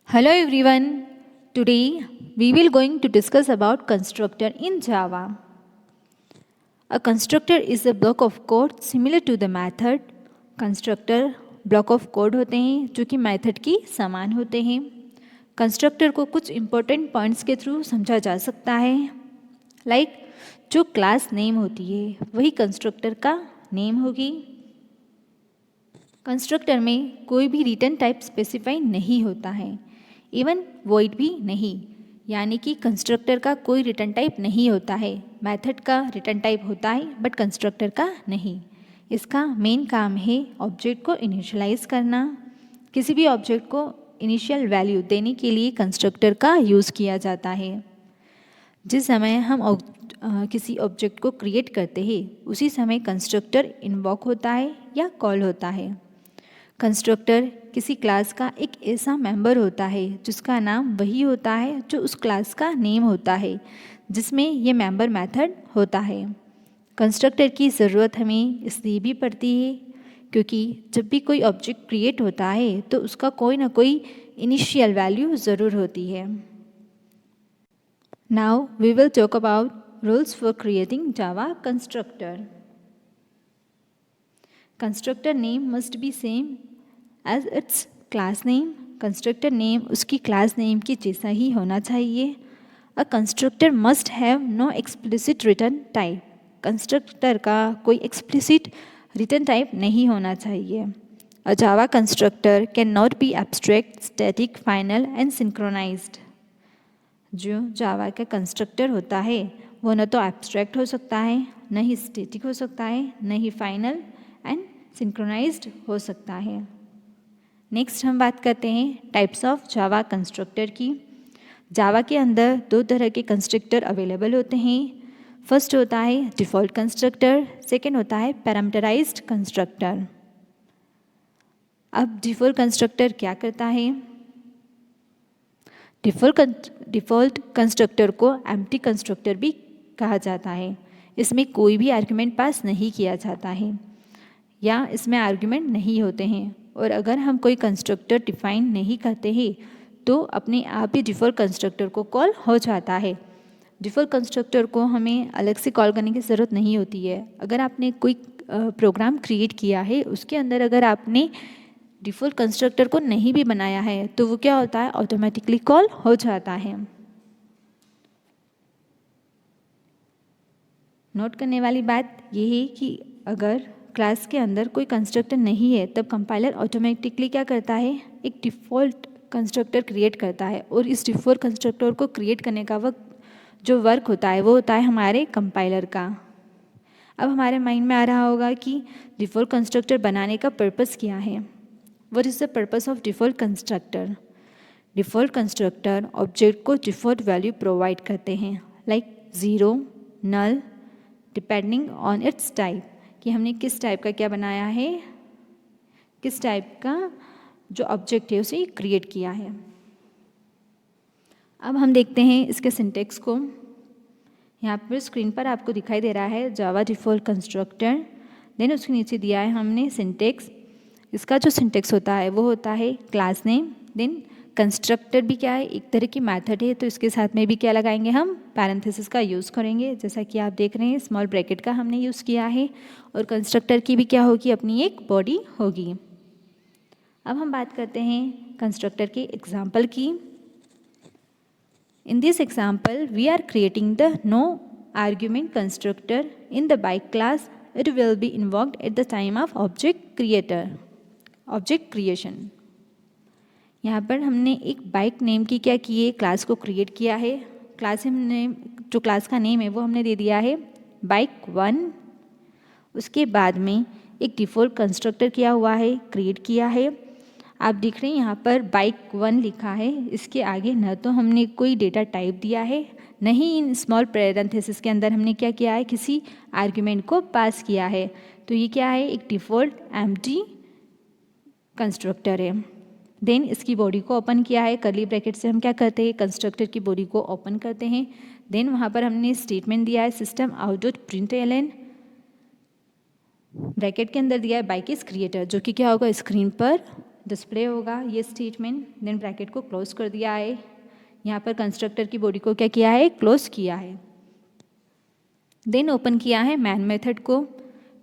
Hello everyone. Today we will going to discuss about constructor in Java. A constructor is a block of code similar to the method. Constructor block of code होते हैं जो कि method की समान होते हैं. Constructor को कुछ इंपॉर्टेंट पॉइंट्स के थ्रू समझा जा सकता है. लाइक जो क्लास नेम होती है वही कंस्ट्रक्टर का नेम होगी. कंस्ट्रक्टर में कोई भी रिटर्न टाइप स्पेसिफाई नहीं होता है, इवन वॉइड भी नहीं. यानी कि कंस्ट्रक्टर का कोई रिटर्न टाइप नहीं होता है. मेथड का रिटर्न टाइप होता है बट कंस्ट्रक्टर का नहीं. इसका मेन काम है ऑब्जेक्ट को इनिशियलाइज करना. किसी भी ऑब्जेक्ट को इनिशियल वैल्यू देने के लिए कंस्ट्रक्टर का यूज़ किया जाता है. जिस समय हम किसी ऑब्जेक्ट को क्रिएट करते हैं उसी समय कंस्ट्रक्टर इन्वॉक होता है या कॉल होता है. कंस्ट्रक्टर किसी क्लास का एक ऐसा मेंबर होता है जिसका नाम वही होता है जो उस क्लास का नेम होता है, जिसमें ये मेंबर मेथड होता है. कंस्ट्रक्टर की ज़रूरत हमें इसलिए भी पड़ती है क्योंकि जब भी कोई ऑब्जेक्ट क्रिएट होता है तो उसका कोई ना कोई इनिशियल वैल्यू ज़रूर होती है. Now we will talk about rules for creating Java constructor. Constructor name must be same as its class name. Constructor name उसकी क्लास नेम के जैसा ही होना चाहिए. A constructor must have no explicit return type. Constructor का कोई explicit return type नहीं होना चाहिए. A Java constructor can not be abstract, static, final and synchronized. जो जावा का कंस्ट्रक्टर होता है वो न तो एब्स्ट्रैक्ट हो सकता है, न ही स्टैटिक हो सकता है, न ही फाइनल एंड सिंक्रोनाइज्ड हो सकता है. नेक्स्ट हम बात करते हैं टाइप्स ऑफ जावा कंस्ट्रक्टर की. जावा के अंदर दो तरह के कंस्ट्रक्टर अवेलेबल होते हैं. फर्स्ट होता है डिफ़ॉल्ट कंस्ट्रक्टर, सेकेंड होता है पैरामीटराइज्ड कंस्ट्रक्टर. अब डिफ़ॉल्ट कंस्ट्रक्टर क्या करता है? डिफ़ॉल्ट कंस्ट्रक्टर को एम्प्टी कंस्ट्रक्टर भी कहा जाता है. इसमें कोई भी आर्ग्यूमेंट पास नहीं किया जाता है या इसमें आर्ग्यूमेंट नहीं होते हैं. और अगर हम कोई कंस्ट्रक्टर डिफाइन नहीं करते हैं तो अपने आप ही डिफ़ॉल्ट कंस्ट्रक्टर को कॉल हो जाता है. डिफ़ॉल्ट कंस्ट्रक्टर को हमें अलग से कॉल करने की ज़रूरत नहीं होती है. अगर आपने कोई प्रोग्राम क्रिएट किया है उसके अंदर अगर आपने डिफ़ॉल्ट कंस्ट्रक्टर को नहीं भी बनाया है तो वो क्या होता है, ऑटोमेटिकली कॉल हो जाता है. नोट करने वाली बात ये है कि अगर क्लास के अंदर कोई कंस्ट्रक्टर नहीं है तब कंपाइलर ऑटोमेटिकली क्या करता है, एक डिफ़ॉल्ट कंस्ट्रक्टर क्रिएट करता है. और इस डिफ़ॉल्ट कंस्ट्रक्टर को क्रिएट करने का वक्त जो वर्क होता है वो होता है हमारे कंपाइलर का. अब हमारे माइंड में आ रहा होगा कि डिफ़ॉल्ट कंस्ट्रक्टर बनाने का पर्पस क्या है. What is the purpose of default constructor? Default constructor object को डिफ़ॉल्ट वैल्यू प्रोवाइड करते हैं, like 0, null, depending on its type, कि हमने किस टाइप का क्या बनाया है, किस टाइप का जो ऑब्जेक्ट है उसे क्रिएट किया है. अब हम देखते हैं इसके सिंटेक्स को. यहाँ पर स्क्रीन पर आपको दिखाई दे रहा है जावा डिफ़ॉल्ट कंस्ट्रक्टर. देन उसके नीचे दिया है हमने सिंटेक्स. इसका जो सिंटेक्स होता है वो होता है क्लास नेम. देन कंस्ट्रक्टर भी क्या है, एक तरह की मेथड है, तो इसके साथ में भी क्या लगाएंगे, हम पैरेंथेसिस का यूज़ करेंगे. जैसा कि आप देख रहे हैं स्मॉल ब्रैकेट का हमने यूज़ किया है. और कंस्ट्रक्टर की भी क्या होगी, अपनी एक बॉडी होगी. अब हम बात करते हैं कंस्ट्रक्टर के एग्जाम्पल की. In this example, we are creating the no argument constructor in the bike class. It will be invoked at the time of object creation. यहाँ पर हमने एक बाइक नेम की क्या की है, क्लास को क्रिएट किया है. क्लास नेम, जो क्लास का नेम है वो हमने दे दिया है बाइक 1. उसके बाद में एक डिफ़ॉल्ट कंस्ट्रक्टर किया हुआ है, क्रिएट किया है. आप देख रहे हैं यहाँ पर बाइक 1 लिखा है. इसके आगे न तो हमने कोई डेटा टाइप दिया है, न ही इन स्मॉल पैरेंथेसिस के अंदर हमने क्या किया है, किसी आर्ग्यूमेंट को पास किया है. तो ये क्या है, एक डिफ़ॉल्ट एम्प्टी कंस्ट्रक्टर है. देन इसकी बॉडी को ओपन किया है. कर्ली ब्रैकेट से हम क्या करते हैं, कंस्ट्रक्टर की बॉडी को ओपन करते हैं. देन वहाँ पर हमने स्टेटमेंट दिया है system out dot println. Bracket के अंदर दिया है बाइक इज क्रिएटर, जो कि क्या होगा, स्क्रीन पर डिस्प्ले होगा ये स्टेटमेंट, देन ब्रैकेट को क्लोज कर दिया है, यहाँ पर कंस्ट्रक्टर की बॉडी को क्या किया है, क्लोज किया है। देन ओपन किया है मैन मेथड को,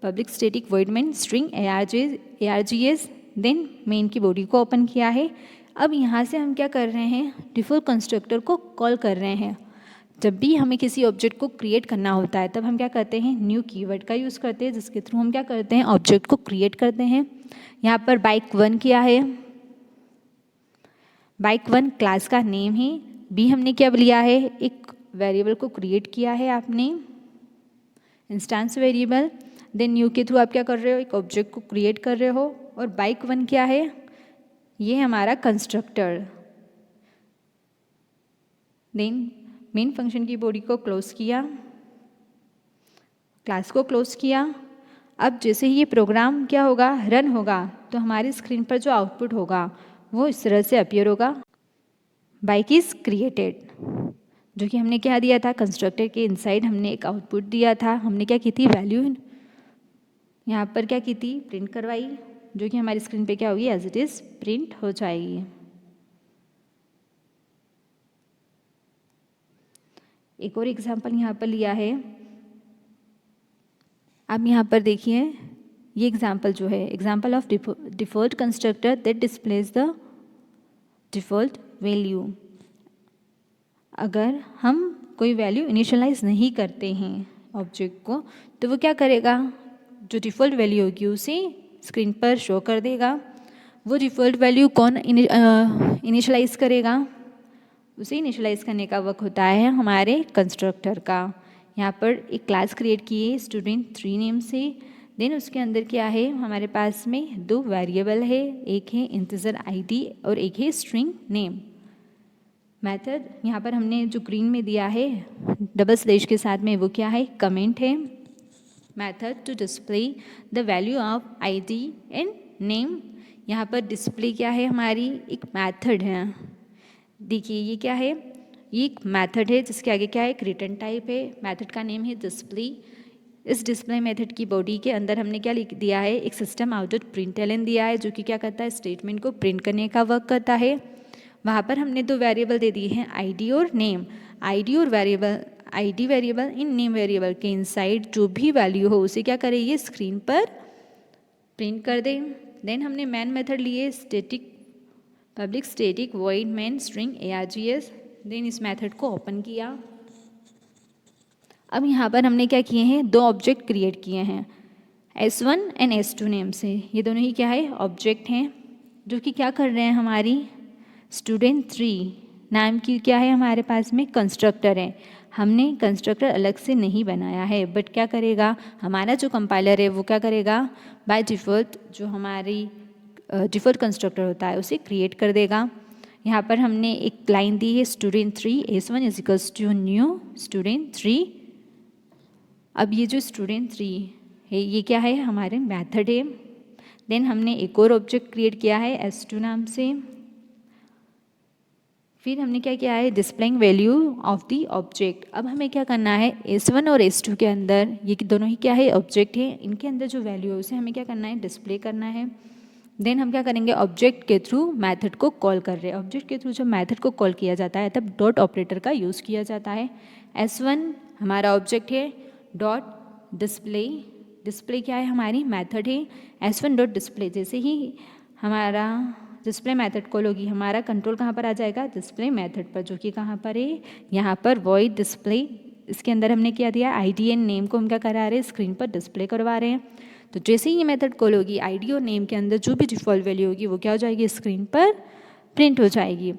public static void main string args, then main की बॉडी को ओपन किया है। अब यहाँ से हम क्या कर रहे हैं, डिफ़ॉल्ट कंस्ट्रक्टर को कॉल कर रहे हैं। जब भी हमें किसी ऑब्जेक्ट को क्रिएट करना होता है तब हम क्या करते हैं, न्यू कीवर्ड का यूज़ करते हैं, जिसके थ्रू हम क्या करते हैं, ऑब्जेक्ट को क्रिएट करते हैं। यहाँ पर बाइक1 किया है, बाइक1 क्लास का नेम है। बी हमने क्या लिया है, एक वेरिएबल को क्रिएट किया है आपने, इंस्टेंस वेरिएबल। देन न्यू के थ्रू आप क्या कर रहे हो, एक ऑब्जेक्ट को क्रिएट कर रहे हो। और बाइक1 क्या है, ये हमारा कंस्ट्रक्टर। देन मेन फंक्शन की बॉडी को क्लोज किया, क्लास को क्लोज किया। अब जैसे ही ये प्रोग्राम क्या होगा, रन होगा, तो हमारी स्क्रीन पर जो आउटपुट होगा वो इस तरह से अपीयर होगा, बाइक इज़ क्रिएटेड, जो कि हमने क्या दिया था, कंस्ट्रक्टर के इनसाइड हमने एक आउटपुट दिया था। हमने क्या की थी, वैल्यू यहाँ पर क्या की थी, प्रिंट करवाई, जो कि हमारी स्क्रीन पे क्या होगी, एज इट इज़ प्रिंट हो जाएगी। एक और एग्जांपल यहाँ पर लिया है, आप यहाँ पर देखिए, ये एग्जांपल जो है, example of default constructor that displays the default value. अगर हम कोई वैल्यू इनिशियलाइज नहीं करते हैं ऑब्जेक्ट को, तो वो क्या करेगा, जो डिफ़ॉल्ट वैल्यू होगी उसे स्क्रीन पर शो कर देगा। वो डिफ़ॉल्ट वैल्यू कौन इनिशियलाइज करेगा, उसे इनिशियलाइज करने का वर्क होता है हमारे कंस्ट्रक्टर का। यहाँ पर एक क्लास क्रिएट की है student3 नेम से। देन उसके अंदर क्या है, हमारे पास में दो वेरिएबल है, एक है इंटीजर ID और एक है स्ट्रिंग नेम। मेथड यहाँ पर हमने जो ग्रीन में दिया है डबल स्लैश के साथ में, वो क्या है, कमेंट है। Method to display the value of ID and name. यहाँ पर डिस्प्ले क्या है, हमारी एक मेथड है। देखिए ये क्या है, ये एक मेथड है जिसके आगे क्या है, एक रिटर्न टाइप है। मेथड का नेम है डिस्प्ले। इस डिस्प्ले मेथड की बॉडी के अंदर हमने क्या लिख दिया है, एक सिस्टम आउट println दिया है, जो कि क्या करता है, स्टेटमेंट को प्रिंट करने का वर्क करता है। वहाँ पर हमने दो वेरिएबल दे दिए हैं, ID और नेम। ID और variable, ID variable in name variable के इनसाइड जो भी वैल्यू हो उसे क्या करे, ये स्क्रीन पर प्रिंट कर दें। देन हमने मैन मेथड लिए, static public static void main string args। Then इस मेथड को ओपन किया। अब यहाँ पर हमने क्या किए हैं, दो ऑब्जेक्ट क्रिएट किए हैं, S1 एंड S2 नेम से। ये दोनों ही क्या है, ऑब्जेक्ट हैं, जो कि क्या कर रहे हैं, हमारी student3 नाम की क्या है हमारे पास में कंस्ट्रक्टर है। हमने कंस्ट्रक्टर अलग से नहीं बनाया है, बट क्या करेगा, हमारा जो कंपाइलर है वो क्या करेगा, बाय डिफ़ॉल्ट जो हमारी डिफ़ॉल्ट कंस्ट्रक्टर होता है उसे क्रिएट कर देगा। यहाँ पर हमने एक लाइन दी है, student3 S1 is equals to new student3। अब ये जो student3 है ये क्या है, हमारे मेथड है। देन हमने एक और ऑब्जेक्ट क्रिएट किया है S2 नाम से। फिर हमने क्या किया है, displaying value of the object. अब हमें क्या करना है, S1 और S2 के अंदर, ये दोनों ही क्या है, ऑब्जेक्ट है, इनके अंदर जो वैल्यू है उसे हमें क्या करना है, डिस्प्ले करना है। देन हम क्या करेंगे, ऑब्जेक्ट के थ्रू मेथड को कॉल कर रहे हैं। ऑब्जेक्ट के थ्रू जब मेथड को कॉल किया जाता है तब डॉट ऑपरेटर का यूज़ किया जाता है। S1 हमारा ऑब्जेक्ट है, डॉट डिस्प्ले, डिस्प्ले क्या है, हमारी मेथड है। S1 डॉट डिस्प्ले, जैसे ही हमारा डिस्प्ले मेथड कॉल होगी, हमारा कंट्रोल कहाँ पर आ जाएगा, डिस्प्ले मेथड पर, जो कि कहाँ पर है, यहाँ पर वॉइड डिस्प्ले। इसके अंदर हमने क्या दिया, ID एंड नेम को हम क्या करा रहे हैं, स्क्रीन पर डिस्प्ले करवा रहे हैं। तो जैसे ही ये मेथड कॉल होगी, ID और नेम के अंदर जो भी डिफ़ॉल्ट वैल्यू होगी वो क्या हो जाएगी, स्क्रीन पर प्रिंट हो जाएगी।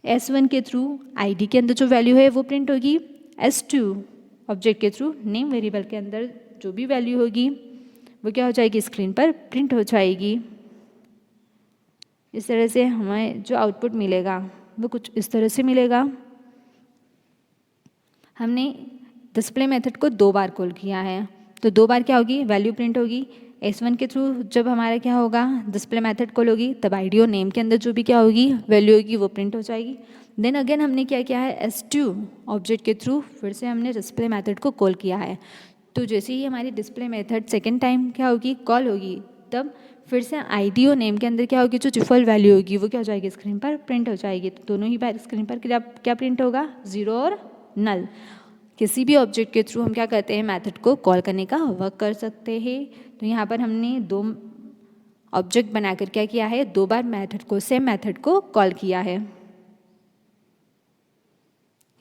S1 के थ्रू ID के अंदर जो वैल्यू है वो प्रिंट होगी, S2 ऑब्जेक्ट के थ्रू नेम वेरिएबल के अंदर जो भी वैल्यू होगी वो क्या हो जाएगी, स्क्रीन पर प्रिंट हो जाएगी। इस तरह से हमें जो आउटपुट मिलेगा वो कुछ इस तरह से मिलेगा। हमने डिस्प्ले मेथड को 2 बार कॉल किया है, तो 2 बार क्या होगी, वैल्यू प्रिंट होगी। S1 के थ्रू जब हमारा क्या होगा, डिस्प्ले मेथड कॉल होगी, तब ID और नेम के अंदर जो भी क्या होगी वैल्यू होगी वो प्रिंट हो जाएगी। देन अगेन हमने क्या किया है, S2 ऑब्जेक्ट के थ्रू फिर से हमने डिस्प्ले मेथड को कॉल किया है। तो जैसे ही हमारी डिस्प्ले मेथड सेकेंड टाइम क्या होगी, कॉल होगी, तब फिर से आईडी और नेम के अंदर क्या होगी, जो डिफ़ॉल्ट वैल्यू होगी वो क्या हो जाएगी, स्क्रीन पर प्रिंट हो जाएगी। तो दोनों ही बार स्क्रीन पर क्या प्रिंट होगा, ज़ीरो और नल। किसी भी ऑब्जेक्ट के थ्रू हम क्या करते हैं, मेथड को कॉल करने का वर्क कर सकते हैं। तो यहाँ पर हमने दो ऑब्जेक्ट बनाकर क्या किया है, दो बार सेम मेथड को कॉल किया है।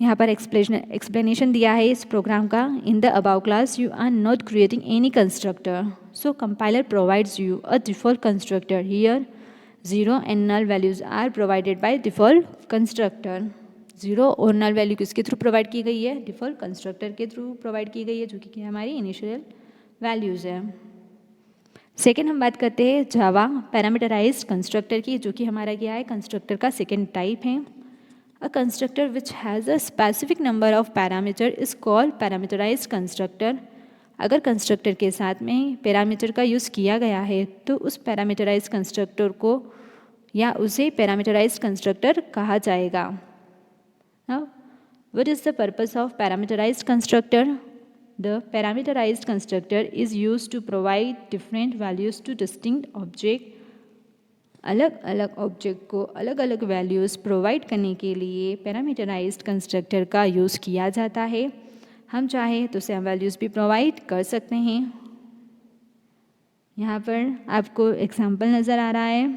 यहाँ पर एक्सप्लेनेशन दिया है इस प्रोग्राम का। In the above class you are not creating any constructor, so compiler provides you a default constructor here zero and null values are provided by default constructor. Zero और null value किसके through provide की गई है, default constructor के through provide की गई है, जो कि हमारी इनिशियल वैल्यूज़ है। सेकेंड हम बात करते हैं जावा पैरामीटराइज्ड कंस्ट्रक्टर की, जो कि हमारा क्या है, कंस्ट्रक्टर का सेकेंड टाइप है। A constructor which has a specific number of parameter is called parameterized constructor। अगर कंस्ट्रक्टर के साथ में पैरामीटर का यूज़ किया गया है तो उस पैरामीटराइज्ड कंस्ट्रक्टर को या उसे पैरामीटराइज्ड कंस्ट्रक्टर कहा जाएगा। Now, what is the purpose of parameterized constructor? The parameterized constructor is used to provide different values to distinct object। अलग अलग ऑब्जेक्ट को अलग अलग वैल्यूज़ प्रोवाइड करने के लिए पैरामीटराइज्ड कंस्ट्रक्टर का यूज़ किया जाता है। हम चाहें तो सेम वैल्यूज़ भी प्रोवाइड कर सकते हैं। यहाँ पर आपको एग्जाम्पल नज़र आ रहा है।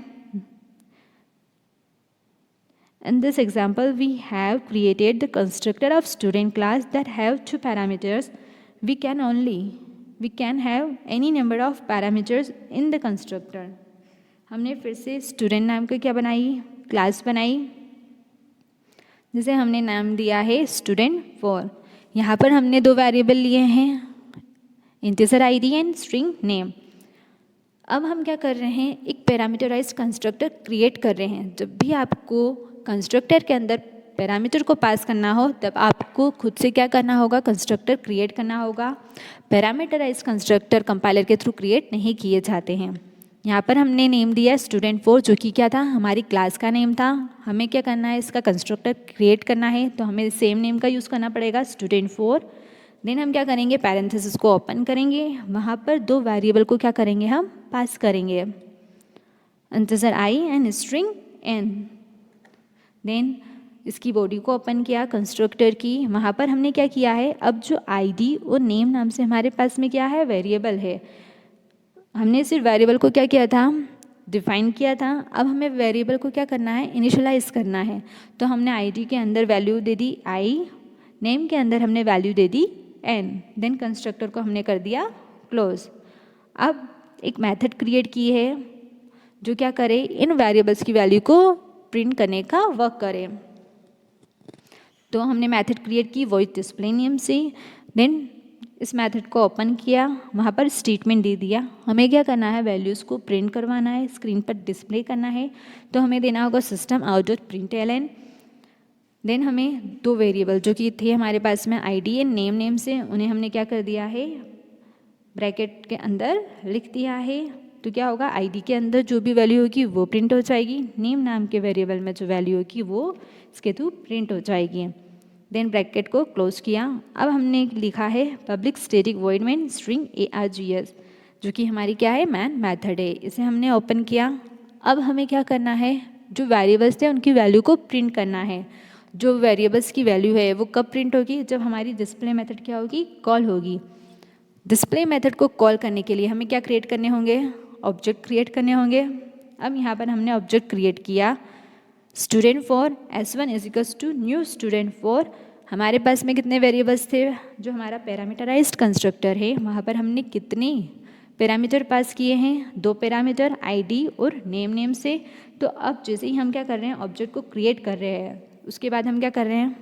In this example, we have created the constructor of student class that have two parameters. We can have any number of parameters in the constructor। हमने फिर से स्टूडेंट नाम की क्या बनाई, क्लास बनाई, जिसे हमने नाम दिया है स्टूडेंट 4। यहाँ पर हमने दो वेरिएबल लिए हैं, integer ID and string name. अब हम क्या कर रहे हैं, एक पैरामीटराइज्ड कंस्ट्रक्टर क्रिएट कर रहे हैं। जब भी आपको कंस्ट्रक्टर के अंदर पैरामीटर को पास करना हो तब आपको खुद से क्या करना होगा, कंस्ट्रक्टर क्रिएट करना होगा। पैरामीटराइज्ड कंस्ट्रक्टर कंपाइलर के थ्रू क्रिएट नहीं किए जाते हैं। यहाँ पर हमने नेम दिया स्टूडेंट 4, जो कि क्या था, हमारी क्लास का नेम था। हमें क्या करना है, इसका कंस्ट्रक्टर क्रिएट करना है, तो हमें सेम नेम का यूज़ करना पड़ेगा, स्टूडेंट 4। देन हम क्या करेंगे, पैरेंथेसिस को ओपन करेंगे, वहाँ पर दो वेरिएबल को क्या करेंगे, हम पास करेंगे, integer I and string N. Then इसकी बॉडी को ओपन किया कंस्ट्रक्टर की, वहाँ पर हमने क्या किया है, अब जो आईडी और नेम नाम से हमारे पास में क्या है, वेरिएबल है। हमने सिर्फ वेरिएबल को क्या किया था, डिफाइन किया था। अब हमें वेरिएबल को क्या करना है, इनिशियलाइज करना है। तो हमने आईडी के अंदर वैल्यू दे दी आई, नेम के अंदर हमने वैल्यू दे दी एन, देन कंस्ट्रक्टर को हमने कर दिया क्लोज। अब एक मेथड क्रिएट की है जो क्या करे, इन वेरिएबल्स की वैल्यू को प्रिंट करने का वर्क करे। तो हमने मेथड क्रिएट की वॉइड डिस्प्ले नेम से। देन इस मेथड को ओपन किया, वहाँ पर स्टेटमेंट दे दिया। हमें क्या करना है, वैल्यूज़ को प्रिंट करवाना है, स्क्रीन पर डिस्प्ले करना है। तो हमें देना होगा system out dot println. Then हमें दो वेरिएबल जो कि थे हमारे पास में आईडी एंड नेम से, उन्हें हमने क्या कर दिया है, ब्रैकेट के अंदर लिख दिया है। तो क्या होगा, आईडी के अंदर जो भी वैल्यू होगी वो प्रिंट हो जाएगी, नेम नाम के वेरिएबल में जो वैल्यू होगी वो इसके थ्रू प्रिंट हो जाएगी। देन ब्रैकेट को क्लोज किया। अब हमने लिखा है public static void main string ARGS, जो कि हमारी क्या है, मैन मेथड है। इसे हमने ओपन किया। अब हमें क्या करना है, जो वेरिएबल्स थे उनकी वैल्यू को प्रिंट करना है। जो वेरिएबल्स की वैल्यू है वो कब प्रिंट होगी, जब हमारी डिस्प्ले मेथड क्या होगी, कॉल होगी। डिस्प्ले मेथड को कॉल करने के लिए हमें क्या क्रिएट करने होंगे, ऑब्जेक्ट क्रिएट करने होंगे। अब यहाँ पर हमने ऑब्जेक्ट क्रिएट किया student 4 S1 is equals to new student 4। हमारे पास में कितने वेरिएबल्स थे, जो हमारा पैरामीटराइज्ड कंस्ट्रक्टर है वहाँ पर हमने कितने पैरामीटर पास किए हैं, दो पैरामीटर आईडी और नेम से। तो अब जैसे ही हम क्या कर रहे हैं, ऑब्जेक्ट को क्रिएट कर रहे हैं, उसके बाद हम क्या कर रहे हैं,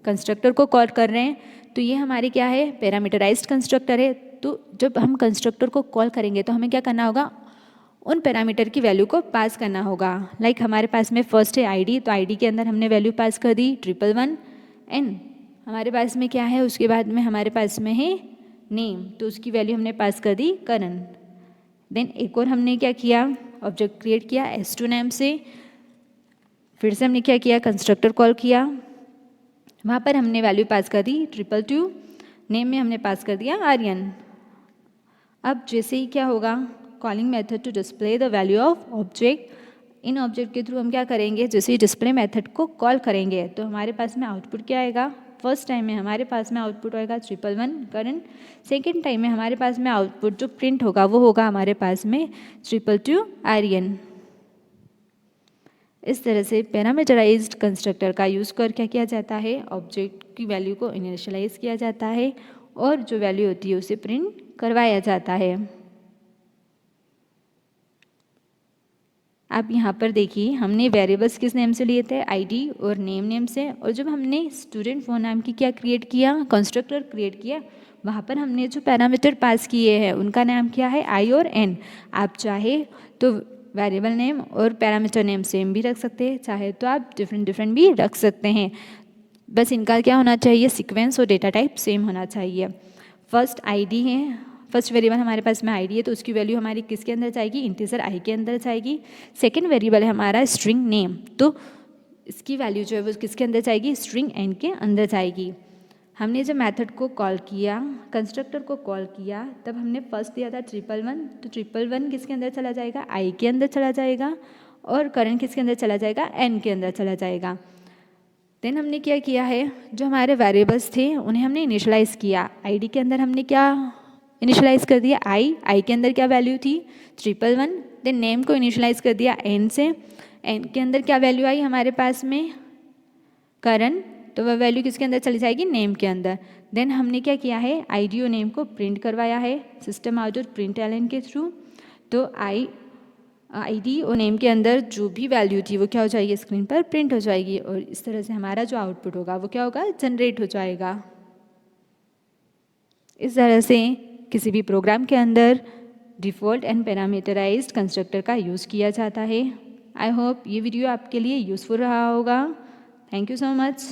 कंस्ट्रक्टर को कॉल कर रहे हैं। तो ये हमारी क्या है, पैरामीटराइज्ड कंस्ट्रक्टर है। तो जब हम कंस्ट्रक्टर को कॉल करेंगे तो हमें क्या करना होगा, उन पैरामीटर की वैल्यू को पास करना होगा। लाइक हमारे पास में फर्स्ट है आईडी, तो आईडी के अंदर हमने वैल्यू पास कर दी 111 एन। हमारे पास में क्या है, उसके बाद में हमारे पास में है नेम, तो उसकी वैल्यू हमने पास कर दी करण। देन एक और हमने क्या किया, ऑब्जेक्ट क्रिएट किया S2 नेम से। फिर से हमने क्या किया, कंस्ट्रक्टर कॉल किया, वहाँ पर हमने वैल्यू पास कर दी 222, नेम में हमने पास कर दिया आर्यन। अब जैसे ही क्या होगा, calling method to display the value of object. इन ऑब्जेक्ट के थ्रू हम क्या करेंगे, जैसे डिस्प्ले मेथड को कॉल करेंगे तो हमारे पास में आउटपुट क्या आएगा, फर्स्ट टाइम में हमारे पास में आउटपुट होएगा 111 करंट, सेकेंड टाइम में हमारे पास में आउटपुट जो प्रिंट होगा वो होगा हमारे पास में 222 आर्यन। इस तरह से पैरामीटराइज्ड कंस्ट्रक्टर का यूज़ कर क्या किया जाता है, ऑब्जेक्ट की वैल्यू को इनिशियलाइज किया जाता है और जो वैल्यू होती है उसे प्रिंट करवाया जाता है। आप यहाँ पर देखिए हमने वेरिएबल्स किस नेम से लिए थे, आईडी और नेम से, और जब हमने स्टूडेंट फोन नाम की क्या क्रिएट किया, कंस्ट्रक्टर क्रिएट किया, वहाँ पर हमने जो पैरामीटर पास किए हैं उनका नाम क्या है, आई और एन। आप चाहे तो वेरिएबल नेम और पैरामीटर नेम सेम भी रख सकते हैं, चाहे तो आप डिफरेंट भी रख सकते हैं। बस इनका क्या होना चाहिए, सीक्वेंस और डेटा टाइप सेम होना चाहिए। फर्स्ट आईडी है, फर्स्ट वेरिएबल हमारे पास में आईडी है तो उसकी वैल्यू हमारी किसके अंदर जाएगी, इंटीजर आई के अंदर जाएगी। सेकेंड वेरिएबल है हमारा स्ट्रिंग नेम, तो इसकी वैल्यू जो है वो किसके अंदर जाएगी, स्ट्रिंग एन के अंदर जाएगी। हमने जब मेथड को कॉल किया, कंस्ट्रक्टर को कॉल किया, तब हमने फर्स्ट दिया था 111, तो 111 किसके अंदर चला जाएगा, आई के अंदर चला जाएगा, और करंट किसके अंदर चला जाएगा, एन के अंदर चला जाएगा। देन हमने क्या किया है, जो हमारे वेरिएबल्स थे उन्हें हमने इनिशियलाइज़ किया। आईडी के अंदर हमने क्या इनिशियलाइज़ कर दिया, आई के अंदर क्या वैल्यू थी 111, देन नेम को इनिशियलाइज़ कर दिया एन से, एन के अंदर क्या वैल्यू आई हमारे पास में, करंट, तो वह वैल्यू किसके अंदर चली जाएगी, नेम के अंदर। देन हमने क्या किया है, आईडी और नेम को प्रिंट करवाया है सिस्टम आउट और प्रिंट एलन के थ्रू। तो आईडी और नेम के अंदर जो भी वैल्यू थी वो क्या हो जाएगी, स्क्रीन पर प्रिंट हो जाएगी, और इस तरह से हमारा जो आउटपुट होगा वो क्या होगा, जनरेट हो जाएगा। इस तरह से किसी भी प्रोग्राम के अंदर डिफ़ॉल्ट एंड पैरामीटराइज्ड कंस्ट्रक्टर का यूज़ किया जाता है। आई होप ये वीडियो आपके लिए यूज़फुल रहा होगा। Thank you so much.